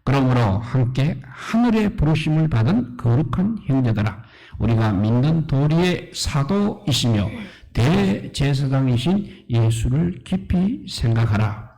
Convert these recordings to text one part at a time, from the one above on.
그러므로 함께 하늘의 부르심을 받은 거룩한 형제들아, 우리가 믿는 도리의 사도이시며 대제사장이신 예수를 깊이 생각하라.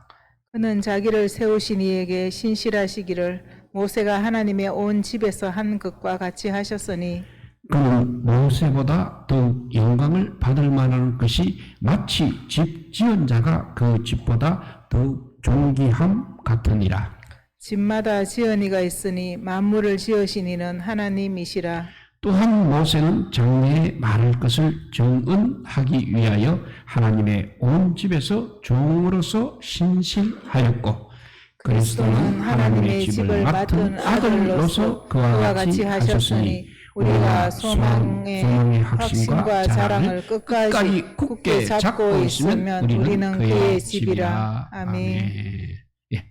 그는 자기를 세우신 이에게 신실하시기를 모세가 하나님의 온 집에서 한 것과 같이 하셨으니 그는 모세보다 더욱 영광을 받을 만한 것이 마치 집 지은 자가 그 집보다 더욱 존귀함 같으니라. 집마다 지은이가 있으니 만물을 지으신 이는 하나님이시라. 또한 모세는 장래에 말할 것을 정언하기 위하여 하나님의 온 집에서 종으로서 신실하였고, 그리스도는 하나님의 집을 맡은 아들로서 그와 같이 하셨으니 우리가 소망의 확신과 자랑을 끝까지 굳게 잡고 있으면 우리는 그의 집이라. 아멘. 예.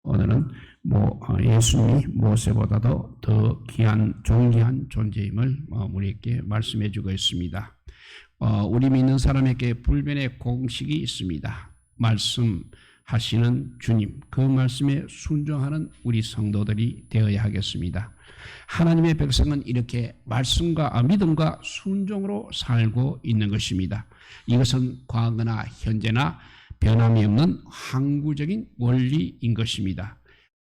오늘은 예수님이 모세보다도 더 귀한 존귀한 존재임을 우리에게 말씀해 주고 있습니다. 우리 믿는 사람에게 불변의 공식이 있습니다. 말씀하시는 주님, 그 말씀에 순종하는 우리 성도들이 되어야 하겠습니다. 하나님의 백성은 이렇게 말씀과 믿음과 순종으로 살고 있는 것입니다. 이것은 과거나 현재나 변함이 없는 항구적인 원리인 것입니다.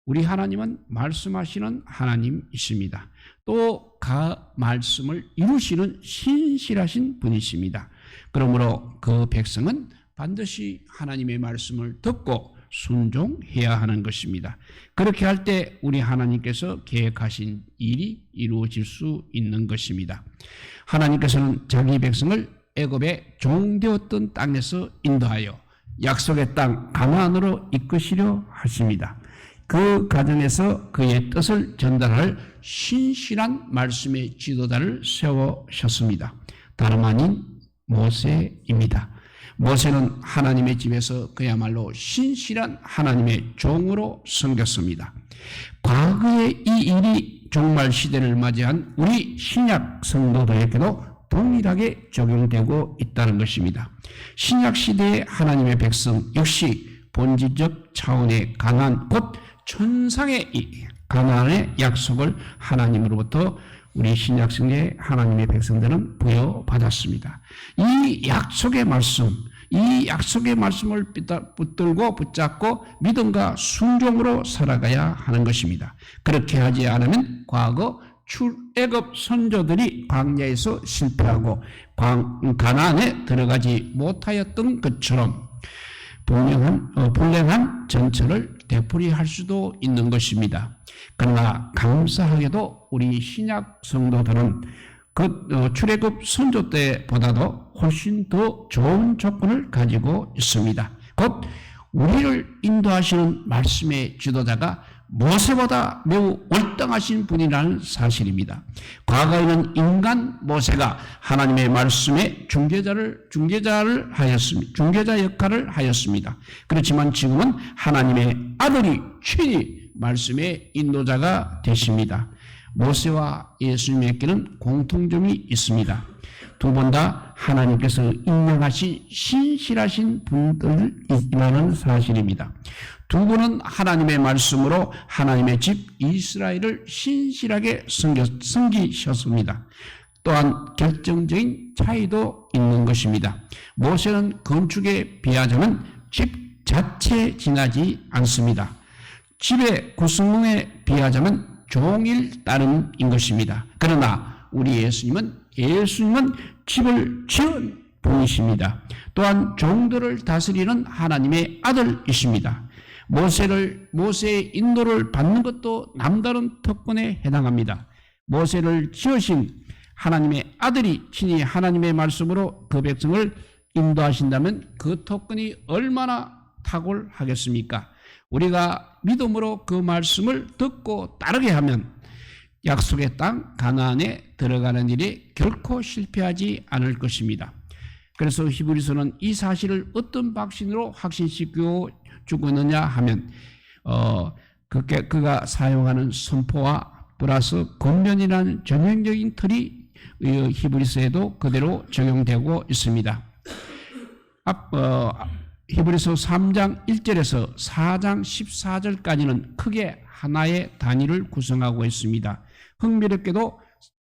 우리 하나님은 말씀하시는 하나님이십니다. 또 그 말씀을 이루시는 신실하신 분이십니다. 그러므로 그 백성은 반드시 하나님의 말씀을 듣고 순종해야 하는 것입니다. 그렇게 할 때 우리 하나님께서 계획하신 일이 이루어질 수 있는 것입니다. 하나님께서는 자기 백성을 애굽의 종되었던 땅에서 인도하여 약속의 땅 가나안으로 이끄시려 하십니다. 그 과정에서 그의 뜻을 전달할 신실한 말씀의 지도자를 세우셨습니다. 다름 아닌 모세입니다. 모세는 하나님의 집에서 그야말로 신실한 하나님의 종으로 섬겼습니다. 과거의 이 일이 종말 시대를 맞이한 우리 신약 성도들에게도 동일하게 적용되고 있다는 것입니다. 신약 시대의 하나님의 백성 역시 본질적 차원의 가나안, 곧 천상의 가나안의 약속을 하나님으로부터 우리 신약성의 하나님의 백성들은 부여받았습니다. 이 약속의 말씀을 붙잡고 믿음과 순종으로 살아가야 하는 것입니다. 그렇게 하지 않으면 과거 출애굽 선조들이 광야에서 실패하고 가나안에 들어가지 못하였던 것처럼 불행한 전철을 되풀이할 수도 있는 것입니다. 그러나 감사하게도 우리 신약 성도들은 그 출애굽 선조 때보다도 훨씬 더 좋은 조건을 가지고 있습니다. 곧 우리를 인도하시는 말씀의 지도자가 모세보다 매우 월등하신 분이라는 사실입니다. 과거에는 인간 모세가 하나님의 말씀의 중개자 역할을 하였습니다. 그렇지만 지금은 하나님의 아들이 친히 말씀의 인도자가 되십니다. 모세와 예수님에게는 공통점이 있습니다. 두 분 다 하나님께서 임명하신 신실하신 분들이라는 사실입니다. 두 분은 하나님의 말씀으로 하나님의 집 이스라엘을 신실하게 섬기셨습니다. 또한 결정적인 차이도 있는 것입니다. 모세는 건축에 비하자면 집 자체에 지나지 않습니다. 집의 구성에 비하자면 종일 따름인 것입니다. 그러나 우리 예수님은 집을 지은 분이십니다. 또한 종들을 다스리는 하나님의 아들이십니다. 모세의 인도를 받는 것도 남다른 특권에 해당합니다. 모세를 지으신 하나님의 아들이 친히 하나님의 말씀으로 그 백성을 인도하신다면 그 특권이 얼마나 탁월하겠습니까? 우리가 믿음으로 그 말씀을 듣고 따르게 하면 약속의 땅 가나안에 들어가는 일이 결코 실패하지 않을 것입니다. 그래서 히브리서는 이 사실을 어떤 확신으로 확신시키고 주고 있느냐 하면 그가 사용하는 선포와 플러스 권면이라는 전형적인 틀이 히브리서에도 그대로 적용되고 있습니다. 히브리서 3장 1절에서 4장 14절까지는 크게 하나의 단위를 구성하고 있습니다. 흥미롭게도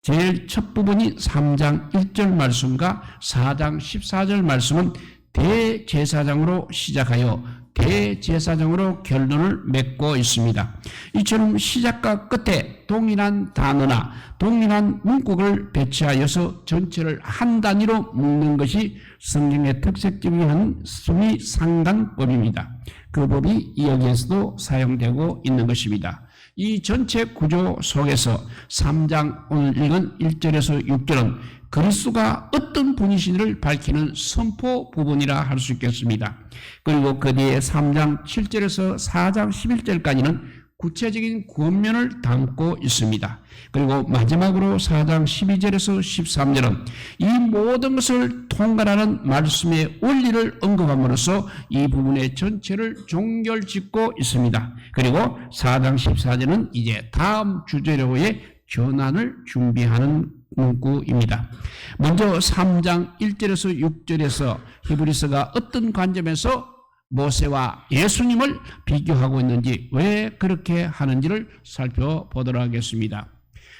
제일 첫 부분이 3장 1절 말씀과 4장 14절 말씀은 대제사장으로 시작하여 대제사장으로 결론을 맺고 있습니다. 이처럼 시작과 끝에 동일한 단어나 동일한 문구를 배치하여서 전체를 한 단위로 묶는 것이 성경의 특색적인 수미상관법입니다. 그 법이 여기에서도 사용되고 있는 것입니다. 이 전체 구조 속에서 3장 오늘 읽은 1절에서 6절은 그리스도가 어떤 분이신지를 밝히는 선포 부분이라 할 수 있겠습니다. 그리고 그 뒤에 3장 7절에서 4장 11절까지는 구체적인 구원면을 담고 있습니다. 그리고 마지막으로 4장 12절에서 13절은 이 모든 것을 통괄하는 말씀의 원리를 언급함으로써 이 부분의 전체를 종결짓고 있습니다. 그리고 4장 14절은 이제 다음 주제로의 전환을 준비하는 문구입니다. 먼저 3장 1절에서 6절에서 히브리서가 어떤 관점에서 모세와 예수님을 비교하고 있는지, 왜 그렇게 하는지를 살펴보도록 하겠습니다.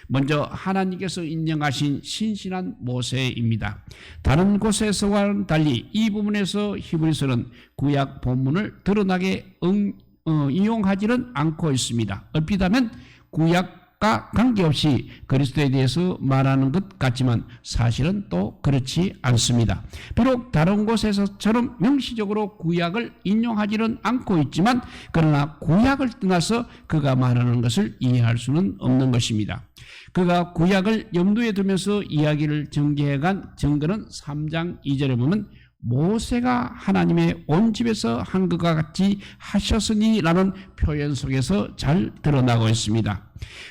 먼저 하나님께서 인정하신 신실한 모세입니다. 다른 곳에서와는 달리 이 부분에서 히브리서는 구약 본문을 드러나게 이용하지는 않고 있습니다. 얼핏 하면 구약과 관계없이 그리스도에 대해서 말하는 것 같지만 사실은 또 그렇지 않습니다. 비록 다른 곳에서처럼 명시적으로 구약을 인용하지는 않고 있지만 그러나 구약을 떠나서 그가 말하는 것을 이해할 수는 없는 것입니다. 그가 구약을 염두에 두면서 이야기를 전개해간 증거는 3장 2절에 보면 모세가 하나님의 온 집에서 한 것과 같이 하셨으니라는 표현 속에서 잘 드러나고 있습니다.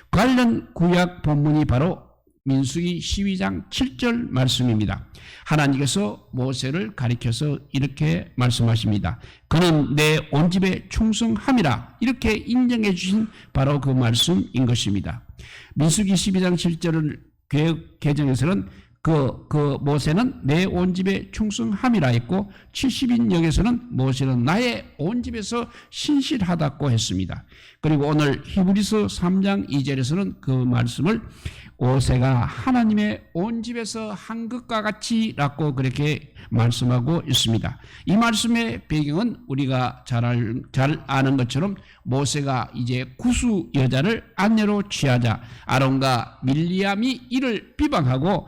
관련 구약 본문이 바로 민수기 12장 7절 말씀입니다. 하나님께서 모세를 가리켜서 이렇게 말씀하십니다. 그는 내 온 집에 충성함이라, 이렇게 인정해 주신 바로 그 말씀인 것입니다. 민수기 12장 7절을 개정에서는 그 모세는 내 온 집에 충성함이라 했고 70인역에서는 모세는 나의 온 집에서 신실하다고 했습니다. 그리고 오늘 히브리서 3장 2절에서는 그 말씀을 모세가 하나님의 온 집에서 한 것과 같이라고 그렇게 말씀하고 있습니다. 이 말씀의 배경은 우리가 잘 아는 것처럼 모세가 이제 구수 여자를 아내로 취하자 아론과 밀리암이 이를 비방하고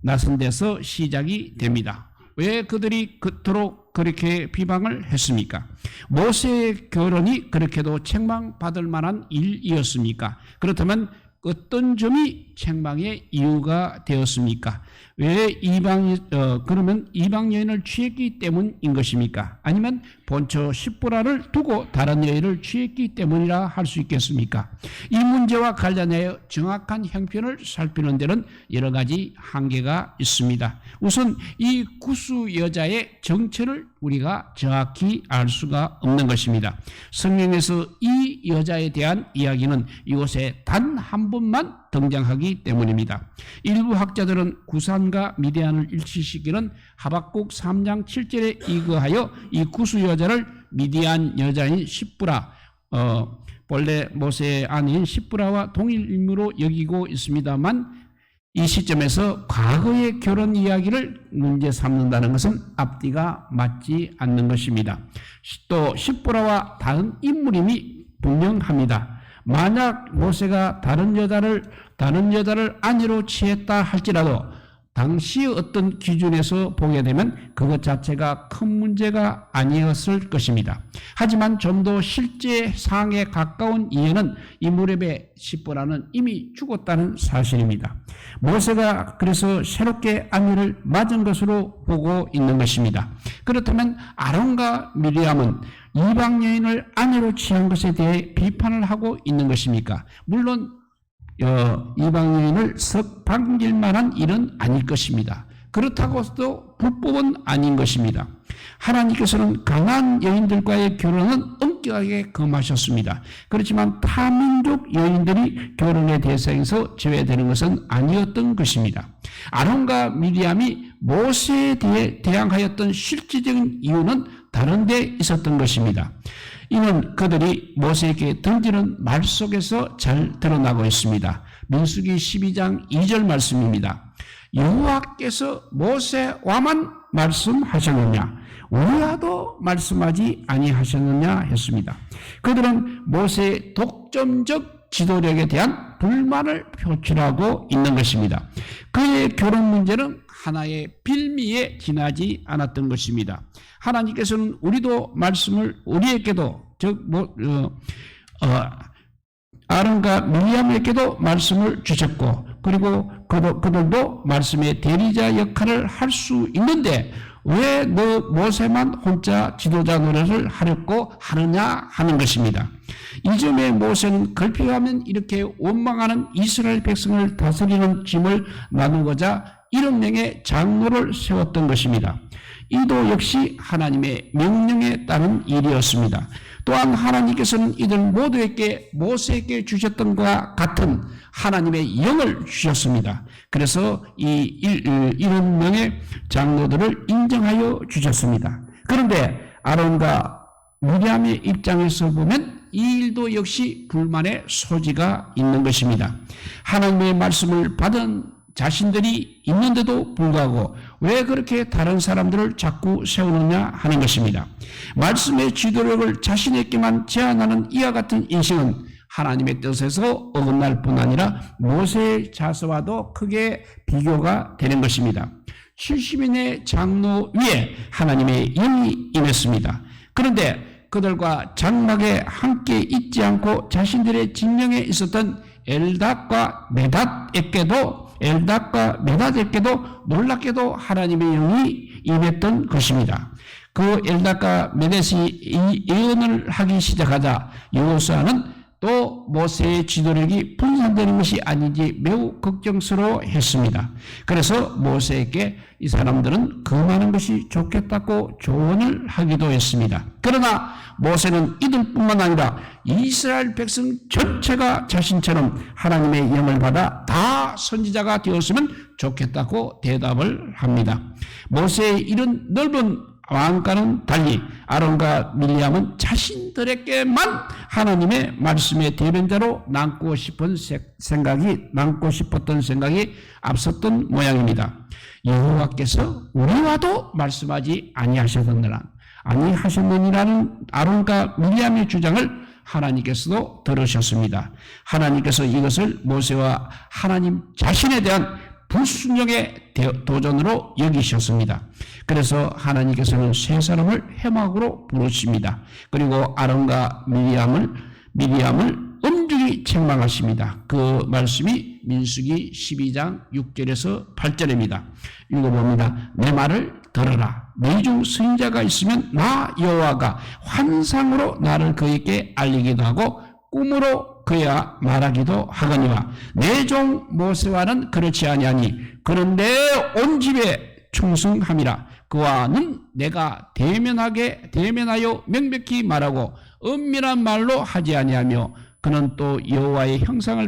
나선 데서 시작이 됩니다. 왜 그들이 그토록 그렇게 비방을 했습니까? 모세의 결혼이 그렇게도 책망받을 만한 일이었습니까? 그렇다면 어떤 점이 책망의 이유가 되었습니까? 왜 그러면 이방 여인을 취했기 때문인 것입니까? 아니면 본처 십보라를 두고 다른 여인을 취했기 때문이라 할 수 있겠습니까? 이 문제와 관련하여 정확한 형편을 살피는 데는 여러 가지 한계가 있습니다. 우선 이 구수 여자의 정체를 우리가 정확히 알 수가 없는 것입니다. 성경에서 이 여자에 대한 이야기는 이곳에 단 한 번만 등장하기 때문입니다. 일부 학자들은 구산과 미디안을 일치시키는 하박국 3장 7절에 의거하여 이 구수 여자를 미디안 여자인 십부라, 본래 모세의 아내인 십부라와 동일 인물로 여기고 있습니다만 이 시점에서 과거의 결혼 이야기를 문제 삼는다는 것은 앞뒤가 맞지 않는 것입니다. 또 십부라와 다른 인물임이 분명합니다. 만약 모세가 다른 여자를 아내로 취했다 할지라도 당시 어떤 기준에서 보게 되면 그것 자체가 큰 문제가 아니었을 것입니다. 하지만 좀 더 실제 상황에 가까운 이해는 이 무렵에 십보라는 이미 죽었다는 사실입니다. 모세가 그래서 새롭게 아내를 맞은 것으로 보고 있는 것입니다. 그렇다면 아론과 미리암은 이방 여인을 아내로 취한 것에 대해 비판을 하고 있는 것입니까? 물론 이방 여인을 석방길 만한 일은 아닐 것입니다. 그렇다고 해도 불법은 아닌 것입니다. 하나님께서는 가나안 여인들과의 결혼은 엄격하게 금하셨습니다. 그렇지만 타민족 여인들이 결혼의 대상에서 제외되는 것은 아니었던 것입니다. 아론과 미리암이 모세에 대해 대항하였던 실질적인 이유는 다른 데 있었던 것입니다. 이는 그들이 모세에게 던지는 말 속에서 잘 드러나고 있습니다. 민수기 12장 2절 말씀입니다. 여호와께서 모세와만 말씀하셨느냐 우리와도 말씀하지 아니하셨느냐 했습니다. 그들은 모세의 독점적 지도력에 대한 불만을 표출하고 있는 것입니다. 그의 결혼 문제는 하나의 빌미에 지나지 않았던 것입니다. 하나님께서는 우리도 말씀을 우리에게도 아론과 미리암에게도 말씀을 주셨고 그리고 그들도 말씀의 대리자 역할을 할 수 있는데 왜 너 모세만 혼자 지도자 노릇을 하려고 하느냐 하는 것입니다. 이 점에 모세는 걸핏하면 이렇게 원망하는 이스라엘 백성을 다스리는 짐을 나누고자 7명의 장로를 세웠던 것입니다. 이도 역시 하나님의 명령에 따른 일이었습니다. 또한 하나님께서는 이들 모두에게 모세에게 주셨던 것과 같은 하나님의 영을 주셨습니다. 그래서 이 7명의 장로들을 인정하여 주셨습니다. 그런데 아론과 미리암의 입장에서 보면 이 일도 역시 불만의 소지가 있는 것입니다. 하나님의 말씀을 받은 자신들이 있는데도 불구하고 왜 그렇게 다른 사람들을 자꾸 세우느냐 하는 것입니다. 말씀의 지도력을 자신에게만 제한하는 이와 같은 인식은 하나님의 뜻에서 어긋날 뿐 아니라 모세의 자세와도 크게 비교가 되는 것입니다. 70인의 장로 위에 하나님의 영이 임했습니다. 그런데 그들과 장막에 함께 있지 않고 자신들의 진영에 있었던 엘닷과 메닷에게도 놀랍게도 하나님의 영이 임했던 것입니다. 그 엘닷과 메닷이 예언을 하기 시작하자 여호수아는 또 모세의 지도력이 분산되는 것이 아닌지 매우 걱정스러워했습니다. 그래서 모세에게 이 사람들은 금하는 것이 좋겠다고 조언을 하기도 했습니다. 그러나 모세는 이들뿐만 아니라 이스라엘 백성 전체가 자신처럼 하나님의 영을 받아 다 선지자가 되었으면 좋겠다고 대답을 합니다. 모세의 이런 넓은 왕과는 달리 아론과 미리암은 자신들에게만 하나님의 말씀의 대변자로 남고 싶었던 생각이 앞섰던 모양입니다. 여호와께서 우리와도 말씀하지 아니하셨느니라는 아론과 미리암의 주장을 하나님께서도 들으셨습니다. 하나님께서 이것을 모세와 하나님 자신에 대한 불순종의 도전으로 여기셨습니다. 그래서 하나님께서는 세 사람을 회막으로 부르십니다. 그리고 아론과 미리암을 엄중히 책망하십니다. 그 말씀이 민수기 12장 6절에서 8절입니다. 읽어봅니다. 내 말을 들어라. 내 중 선지자가 있으면 나 여호와가 환상으로 나를 그에게 알리기도 하고 꿈으로 그야 말하기도 하거니와 내 종 모세와는 그렇지 아니하니 그는 내 온 집에 충성함이라. 그와는 내가 대면하여 명백히 말하고 은밀한 말로 하지 아니하며 그는 또 여호와의 형상을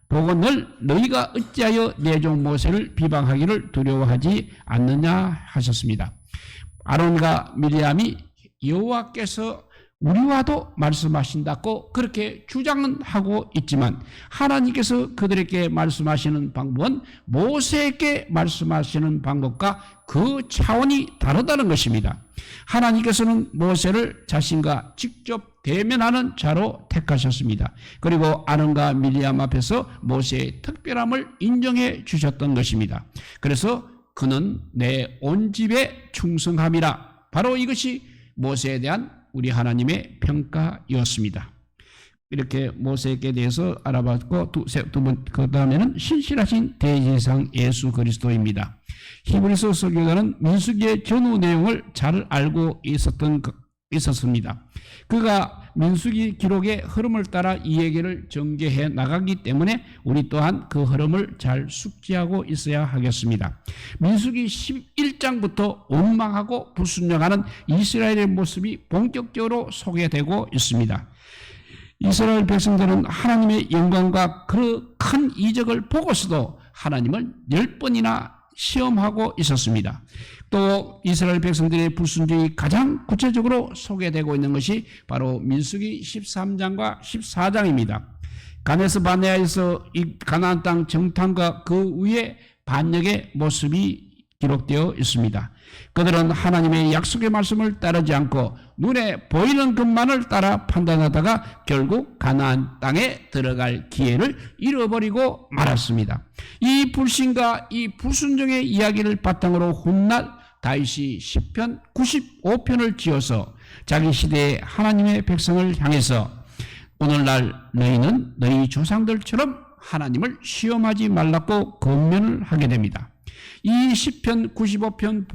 보거늘 너희가 어찌하여 내 종 모세를 비방하기를 두려워하지 않느냐 하셨습니다. 아론과 미리암이 여호와께서 우리와도 말씀하신다고 그렇게 주장은 하고 있지만 하나님께서 그들에게 말씀하시는 방법은 모세에게 말씀하시는 방법과 그 차원이 다르다는 것입니다. 하나님께서는 모세를 자신과 직접 대면하는 자로 택하셨습니다. 그리고 아론과 미리암 앞에서 모세의 특별함을 인정해 주셨던 것입니다. 그래서 그는 내 온 집에 충성함이라. 바로 이것이 모세에 대한 우리 하나님의 평가였습니다. 이렇게 모세에게 대해서 알아봤고 그 다음에는 신실하신 대제사장 예수 그리스도입니다. 히브리서 설교가는 민수기의 전후 내용을 잘 알고 있었습니다. 그가 민수기 기록의 흐름을 따라 이 얘기를 전개해 나가기 때문에 우리 또한 그 흐름을 잘 숙지하고 있어야 하겠습니다. 민수기 11장부터 원망하고 불순종하는 이스라엘의 모습이 본격적으로 소개되고 있습니다. 이스라엘 백성들은 하나님의 영광과 그 큰 이적을 보고서도 하나님을 10번이나 시험하고 있었습니다. 또 이스라엘 백성들의 불순종이 가장 구체적으로 소개되고 있는 것이 바로 민수기 13장과 14장입니다. 가데스 바네아에서 이 가나안 땅 정탐과 그 위에 반역의 모습이 기록되어 있습니다. 그들은 하나님의 약속의 말씀을 따르지 않고 눈에 보이는 것만을 따라 판단하다가 결국 가나안 땅에 들어갈 기회를 잃어버리고 말았습니다. 이 불신과 이 불순종의 이야기를 바탕으로 훗날 다윗이 시편 95편을 지어서 자기 시대의 하나님의 백성을 향해서 오늘날 너희는 너희 조상들처럼 하나님을 시험하지 말라고 권면을 하게 됩니다. 이 시편 95편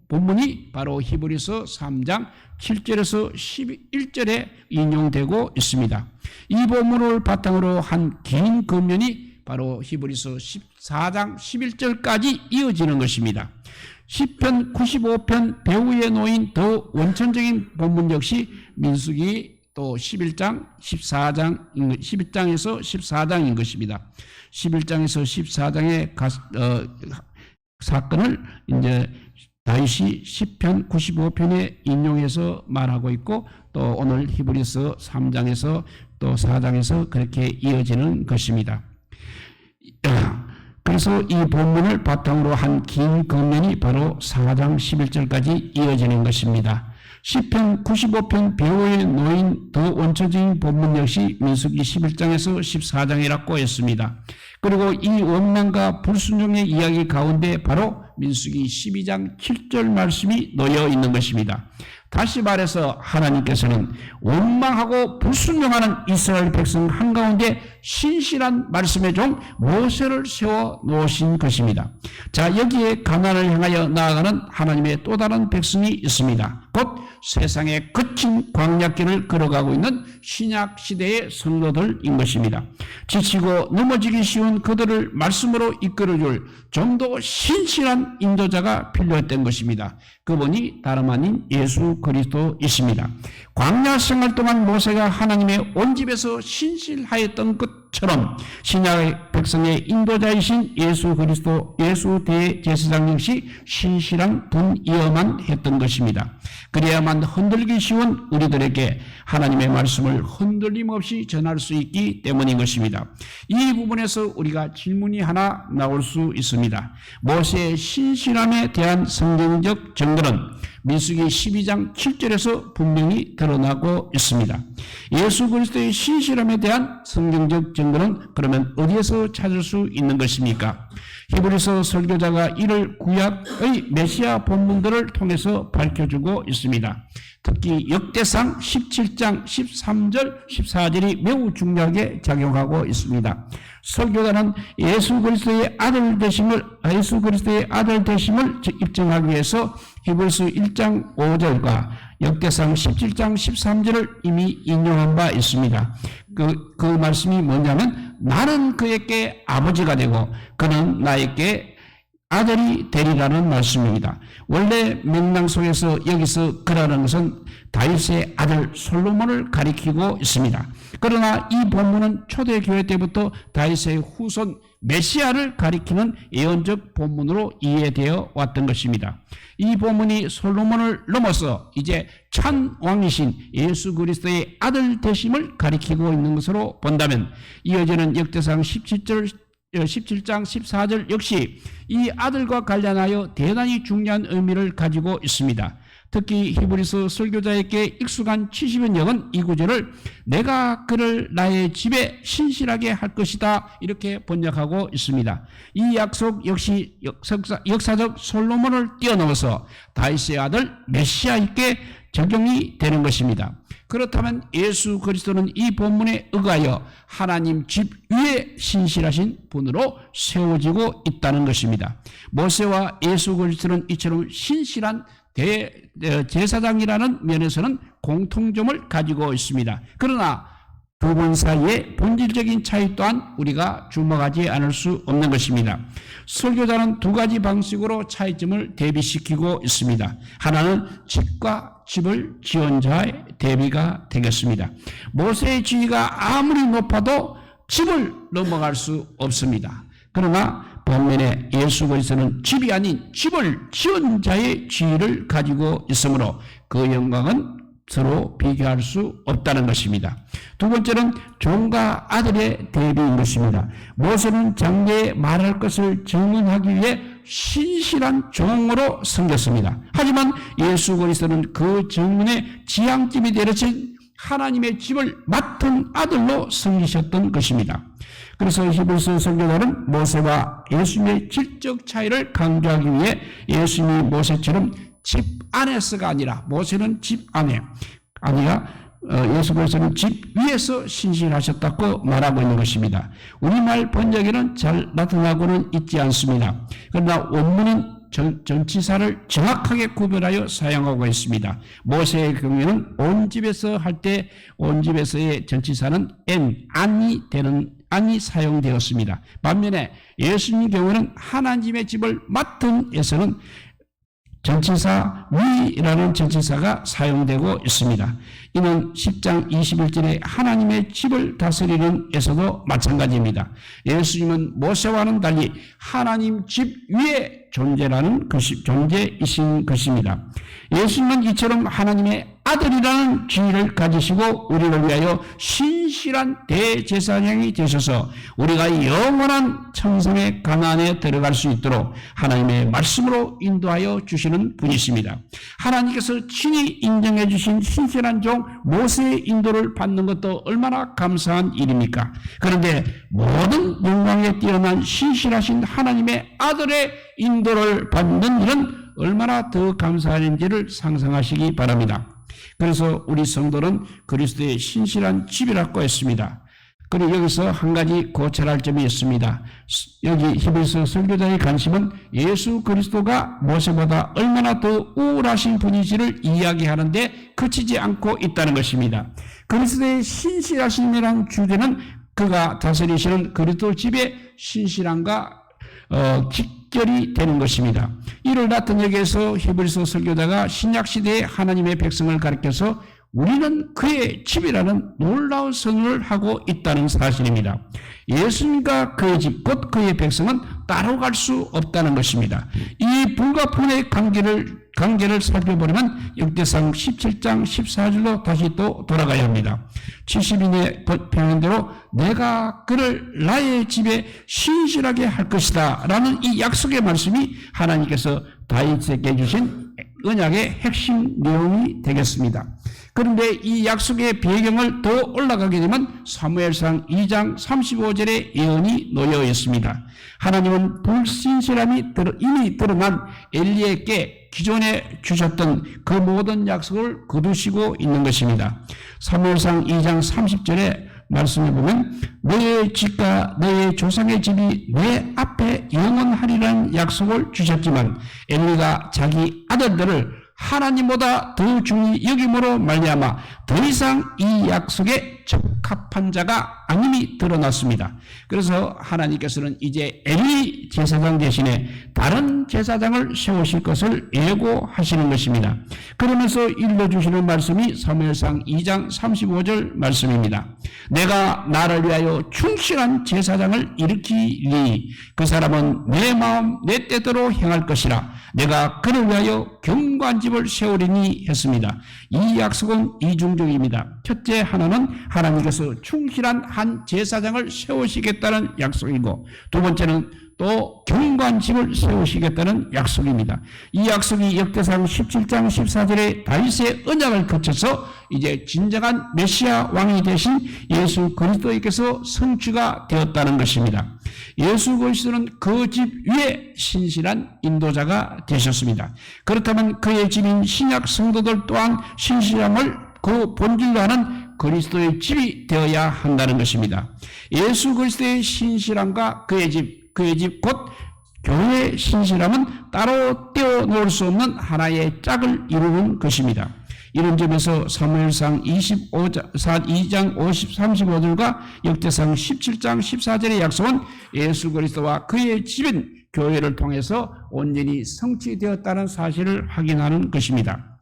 본문이 바로 히브리서 3장 7절에서 11절에 인용되고 있습니다. 이 본문을 바탕으로 한 긴 권면이 바로 히브리서 14장 11절까지 이어지는 것입니다. 시편 95편 배후에 놓인 더 원천적인 본문 역시 민수기 또 11장 14장 11장에서 14장인 것입니다. 11장에서 14장의 사건을 이제 다윗이 시편 95편에 인용해서 말하고 있고 또 오늘 히브리서 3장에서 또 4장에서 그렇게 이어지는 것입니다. 그래서 이 본문을 바탕으로 한 긴 권면이 바로 4장 11절까지 이어지는 것입니다. 시편 95편 배후에 놓인 더 원초적인 본문 역시 민수기 11장에서 14장이라고 했습니다. 그리고 이 원망과 불순종의 이야기 가운데 바로 민수기 12장 7절 말씀이 놓여 있는 것입니다. 다시 말해서 하나님께서는 원망하고 불순종하는 이스라엘 백성 한가운데 신실한 말씀의 종 모세를 세워 놓으신 것입니다. 자, 여기에 가나안을 향하여 나아가는 하나님의 또 다른 백성이 있습니다. 곧 세상의 거친 광야길을 걸어가고 있는 신약 시대의 성도들인 것입니다. 지치고 넘어지기 쉬운 그들을 말씀으로 이끌어줄 좀 더 신실한 인도자가 필요했던 것입니다. 그분이 다름 아닌 예수 그리스도이십니다. 광야 생활 동안 모세가 하나님의 온 집에서 신실하였던 것처럼 신약 백성의 인도자이신 예수 그리스도 예수 대제사장 역시 신실한 분이어만 했던 것입니다. 그래야만 흔들기 쉬운 우리들에게 하나님의 말씀을 흔들림 없이 전할 수 있기 때문인 것입니다. 이 부분에서 우리가 질문이 하나 나올 수 있습니다. 모세의 신실함에 대한 성경적 증거는 민수기 12장 7절에서 분명히 드러나고 있습니다. 예수 그리스도의 신실함에 대한 성경적 증거는 그러면 어디에서 찾을 수 있는 것입니까? 히브리서 설교자가 이를 구약의 메시아 본문들을 통해서 밝혀주고 있습니다. 특히 역대상 17장 13절 14절이 매우 중요하게 작용하고 있습니다. 설교자는 예수 그리스도의 아들 되심을 입증하기 위해서 히브리서 1장 5절과 역대상 17장 13절을 이미 인용한 바 있습니다. 그 말씀이 뭐냐면 나는 그에게 아버지가 되고 그는 나에게 아들이 되리라는 말씀입니다. 원래 맥락 속에서 여기서 그라는 것은 다윗의 아들 솔로몬을 가리키고 있습니다. 그러나 이 본문은 초대교회 때부터 다윗의 후손 메시아를 가리키는 예언적 본문으로 이해되어 왔던 것입니다. 이 본문이 솔로몬을 넘어서 이제 참 왕이신 예수 그리스도의 아들 되심을 가리키고 있는 것으로 본다면 이어지는 역대상 17장 14절 역시 이 아들과 관련하여 대단히 중요한 의미를 가지고 있습니다. 특히 히브리서 설교자에게 익숙한 70연역은 이 구절을 내가 그를 나의 집에 신실하게 할 것이다 이렇게 번역하고 있습니다. 이 약속 역시 역사적 솔로몬을 뛰어넘어서 다윗의 아들 메시아에게 적용이 되는 것입니다. 그렇다면 예수 그리스도는 이 본문에 의하여 하나님 집 위에 신실하신 분으로 세워지고 있다는 것입니다. 모세와 예수 그리스도는 이처럼 신실한 제사장이라는 면에서는 공통점을 가지고 있습니다. 그러나 두 분 사이의 본질적인 차이 또한 우리가 주목하지 않을 수 없는 것입니다. 설교자는 두 가지 방식으로 차이점을 대비시키고 있습니다. 하나는 집과 집을 지은 자의 대비가 되겠습니다. 모세의 지위가 아무리 높아도 집을 넘어갈 수 없습니다. 그러나 반면에 예수 그리스도는 집이 아닌 집을 지은 자의 지위를 가지고 있으므로 그 영광은 서로 비교할 수 없다는 것입니다. 두 번째는 종과 아들의 대비인 것입니다. 모세는 장래에 말할 것을 증언하기 위해 신실한 종으로 섬겼습니다. 하지만 예수 그리스도는 그 증언의 지향점이 되어진 하나님의 집을 맡은 아들로 섬기셨던 것입니다. 그래서 히브리서 선교사는 모세와 예수님의 질적 차이를 강조하기 위해 예수님이 모세처럼 집 안에서가 아니라 모세는 집 안에 아니라 예수 그리스도는 집 위에서 신실하셨다고 말하고 있는 것입니다. 우리말 번역에는 잘 나타나고는 있지 않습니다. 그러나 원문은 전치사를 정확하게 구별하여 사용하고 있습니다. 모세의 경우에는 온 집에서 할 때 온 집에서의 전치사는 안이 사용되었습니다. 반면에 예수님 경우는 하나님의 집을 맡은 에서는 전치사 위라는 전치사가 사용되고 있습니다. 이는 10장 21절에 하나님의 집을 다스리는 에서도 마찬가지입니다. 예수님은 모세와는 달리 하나님 집 위에 존재이신 것입니다. 예수님은 이처럼 하나님의 아들이라는 지위를 가지시고 우리를 위하여 신실한 대제사장이 되셔서 우리가 영원한 천성의 가나안에 들어갈 수 있도록 하나님의 말씀으로 인도하여 주시는 분이십니다. 하나님께서 친히 인정해 주신 신실한 종 모세의 인도를 받는 것도 얼마나 감사한 일입니까? 그런데 모든 영광에 뛰어난 신실하신 하나님의 아들의 인도를 받는 일은 얼마나 더 감사한지를 상상하시기 바랍니다. 그래서 우리 성도는 그리스도의 신실한 집이라고 했습니다. 그리고 여기서 한 가지 고찰할 점이 있습니다. 여기 히브리서 설교자의 관심은 예수 그리스도가 모세보다 얼마나 더 우월하신 분인지를 이야기하는데 그치지 않고 있다는 것입니다. 그리스도의 신실하심이라는 주제는 그가 다스리시는 그리스도 집의 신실함과 직결이 되는 것입니다. 이를 나타내기위해서 히브리서 설교자가 신약시대의 하나님의 백성을 가리켜서 우리는 그의 집이라는 놀라운 선언을 하고 있다는 사실입니다. 예수님과 그의 집, 곧 그의 백성은 따로 갈 수 없다는 것입니다. 이 불가분의 관계를 살펴보려면 역대상 17장 14절로 다시 또 돌아가야 합니다. 70인의 표현대로 내가 그를 나의 집에 신실하게 할 것이다 라는 이 약속의 말씀이 하나님께서 다윗에게 주신 언약의 핵심 내용이 되겠습니다. 그런데 이 약속의 배경을 더 올라가게 되면 사무엘상 2장 35절의 예언이 놓여 있습니다. 하나님은 불신실함이 이미 드러난 엘리에게 기존에 주셨던 그 모든 약속을 거두시고 있는 것입니다. 사무엘상 2장 30절에 말씀해 보면 너의 집과 너의 조상의 집이 내 앞에 영원하리라는 약속을 주셨지만 엘리가 자기 아들들을 하나님보다 더 중히 여김으로 말미암아 더 이상 이 약속에 적합한 자가 아님이 드러났습니다. 그래서 하나님께서는 이제 엘리 제사장 대신에 다른 제사장을 세우실 것을 예고하시는 것입니다. 그러면서 읽어주시는 말씀이 사무엘상 2장 35절 말씀입니다. 내가 나를 위하여 충실한 제사장을 일으키리 그 사람은 내 마음 내 뜻대로 행할 것이라 내가 그를 위하여 견고한 집을 세우리니 했습니다. 이 약속은 이중적입니다. 첫째 하나는 하나님께서 충실한 한 제사장을 세우시겠다는 약속이고 두 번째는 또 견고한 집을 세우시겠다는 약속입니다. 이 약속이 역대상 17장 14절에 다윗의 언약을 거쳐서 이제 진정한 메시아 왕이 되신 예수 그리스도께서 성취가 되었다는 것입니다. 예수 그리스도는 그 집 위에 신실한 인도자가 되셨습니다. 그렇다면 그의 집인 신약 성도들 또한 신실함을 그 본질로 하는 그리스도의 집이 되어야 한다는 것입니다. 예수 그리스도의 신실함과 그의 집 곧 교회의 신실함은 따로 떼어놓을 수 없는 하나의 짝을 이루는 것입니다. 이런 점에서 사무엘상 2장 35절과 역대상 17장 14절의 약속은 예수 그리스도와 그의 집인 교회를 통해서 온전히 성취되었다는 사실을 확인하는 것입니다.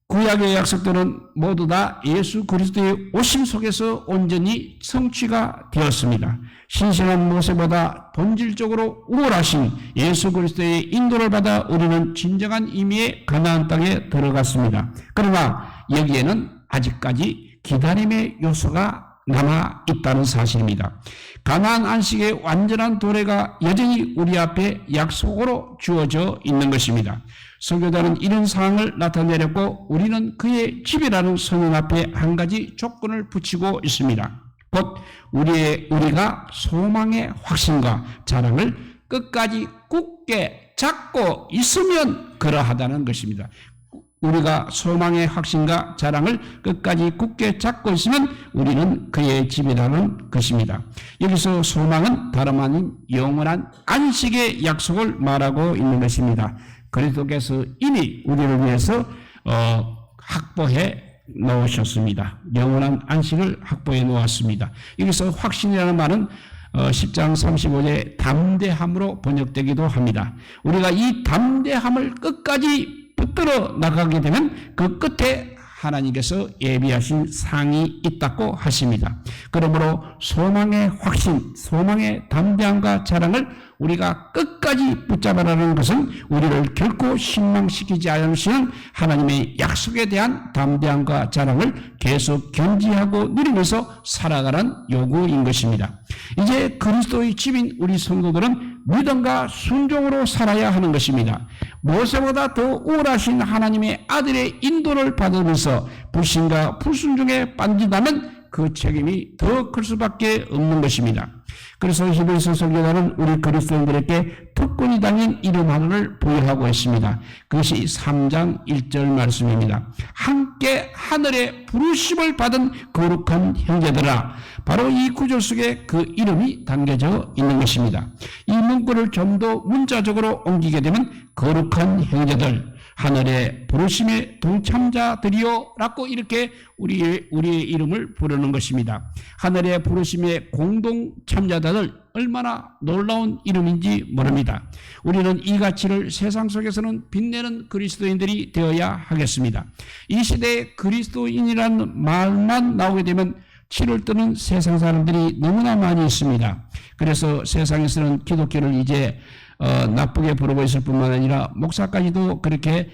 구약의 약속들은 모두 다 예수 그리스도의 오심 속에서 온전히 성취가 되었습니다. 신실한 모세보다 본질적으로 우월하신 예수 그리스도의 인도를 받아 우리는 진정한 의미의 가나안 땅에 들어갔습니다. 그러나 여기에는 아직까지 기다림의 요소가 남아 있다는 사실입니다. 가나안 안식의 완전한 도래가 여전히 우리 앞에 약속으로 주어져 있는 것입니다. 설교자는 이런 상황을 나타내렸고 우리는 그의 집이라는 선언 앞에 한 가지 조건을 붙이고 있습니다. 곧 우리가 소망의 확신과 자랑을 끝까지 굳게 잡고 있으면 그러하다는 것입니다. 우리가 소망의 확신과 자랑을 끝까지 굳게 잡고 있으면 우리는 그의 집이라는 것입니다. 여기서 소망은 다름 아닌 영원한 안식의 약속을 말하고 있는 것입니다. 그리스도께서 이미 우리를 위해서 확보해 놓으셨습니다. 영원한 안식을 확보해 놓았습니다. 여기서 확신이라는 말은 10장 35절에 담대함으로 번역되기도 합니다. 우리가 이 담대함을 끝까지 붙들어 나가게 되면 그 끝에 하나님께서 예비하신 상이 있다고 하십니다. 그러므로 소망의 확신, 소망의 담대함과 자랑을 우리가 끝까지 붙잡아라는 것은 우리를 결코 실망시키지 않으시는 하나님의 약속에 대한 담대함과 자랑을 계속 견지하고 누리면서 살아가는 요구인 것입니다. 이제 그리스도의 집인 우리 성도들은 믿음과 순종으로 살아야 하는 것입니다. 모세보다 더 우월하신 하나님의 아들의 인도를 받으면서 불신과 불순종에 빠진다면 그 책임이 더 클 수밖에 없는 것입니다. 그래서 히브리서 설교자는 우리 그리스도인들에게 특권이 달린 이름 하나를 부여하고 있습니다. 그것이 3장 1절 말씀입니다. 함께 하늘의 부르심을 받은 거룩한 형제들아. 바로 이 구절 속에 그 이름이 담겨져 있는 것입니다. 이 문구를 좀 더 문자적으로 옮기게 되면 거룩한 형제들, 하늘의 부르심의 동참자들이요 라고 이렇게 우리의 이름을 부르는 것입니다. 하늘의 부르심의 공동 참자들, 얼마나 놀라운 이름인지 모릅니다. 우리는 이 가치를 세상 속에서는 빛내는 그리스도인들이 되어야 하겠습니다. 이 시대에 그리스도인이라는 말만 나오게 되면 치를 뜨는 세상 사람들이 너무나 많이 있습니다. 그래서 세상에서는 기독교를 이제 나쁘게 부르고 있을 뿐만 아니라 목사까지도 그렇게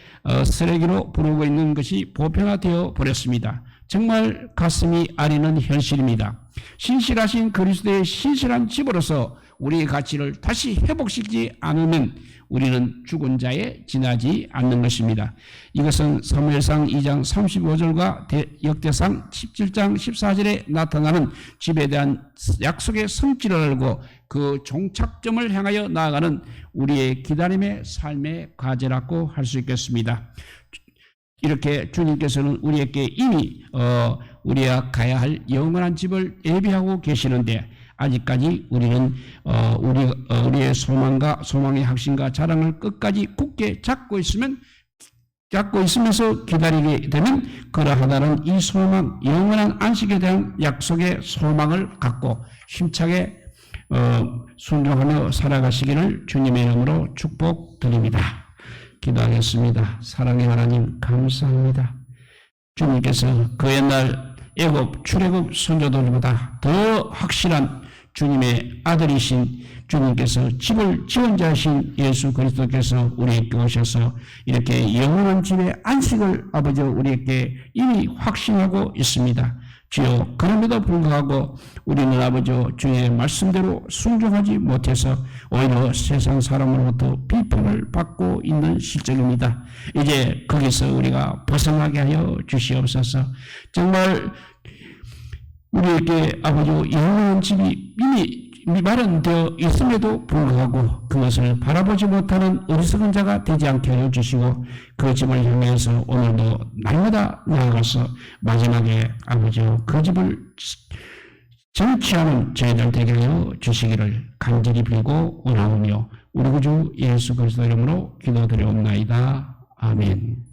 쓰레기로 부르고 있는 것이 보편화되어 버렸습니다. 정말 가슴이 아리는 현실입니다. 신실하신 그리스도의 신실한 집으로서 우리의 가치를 다시 회복시키지 않으면 우리는 죽은 자에 지나지 않는 것입니다. 이것은 사무엘상 2장 35절과 역대상 17장 14절에 나타나는 집에 대한 약속의 성질을 알고 그 종착점을 향하여 나아가는 우리의 기다림의 삶의 과제라고 할 수 있겠습니다. 이렇게 주님께서는 우리에게 이미 우리가 가야 할 영원한 집을 예비하고 계시는데 아직까지 우리는 우리의 소망의 확신과 자랑을 끝까지 굳게 잡고 있으면서 기다리게 되면 그러하다는 이 소망, 영원한 안식에 대한 약속의 소망을 갖고 힘차게 순종하며 살아가시기를 주님의 이름으로 축복드립니다. 기도하겠습니다. 사랑의 하나님 감사합니다. 주님께서 그 옛날 애굽 출애굽 선조들보다 더 확실한 주님의 아들이신 주님께서 집을 지은 자이신 예수 그리스도께서 우리에게 오셔서 이렇게 영원한 집의 안식을 아버지 우리에게 이미 확신하고 있습니다. 주여 그럼에도 불구하고 우리는 아버지 주의 말씀대로 순종하지 못해서 오히려 세상 사람으로부터 비판을 받고 있는 실정입니다. 이제 거기서 우리가 벗어나게 하여 주시옵소서. 정말 우리에게 아버지 영원한 집이 이미 마련되어 있음에도 불구하고 그것을 바라보지 못하는 어리석은 자가 되지 않게 하여 주시고 그 집을 향해서 오늘도 날마다 나아가서 마지막에 아버지 그 집을 정치하는 저희들 되게 하여 주시기를 간절히 빌고 원하오며 우리 구주 예수 그리스도 이름으로 기도드리옵나이다. 아멘.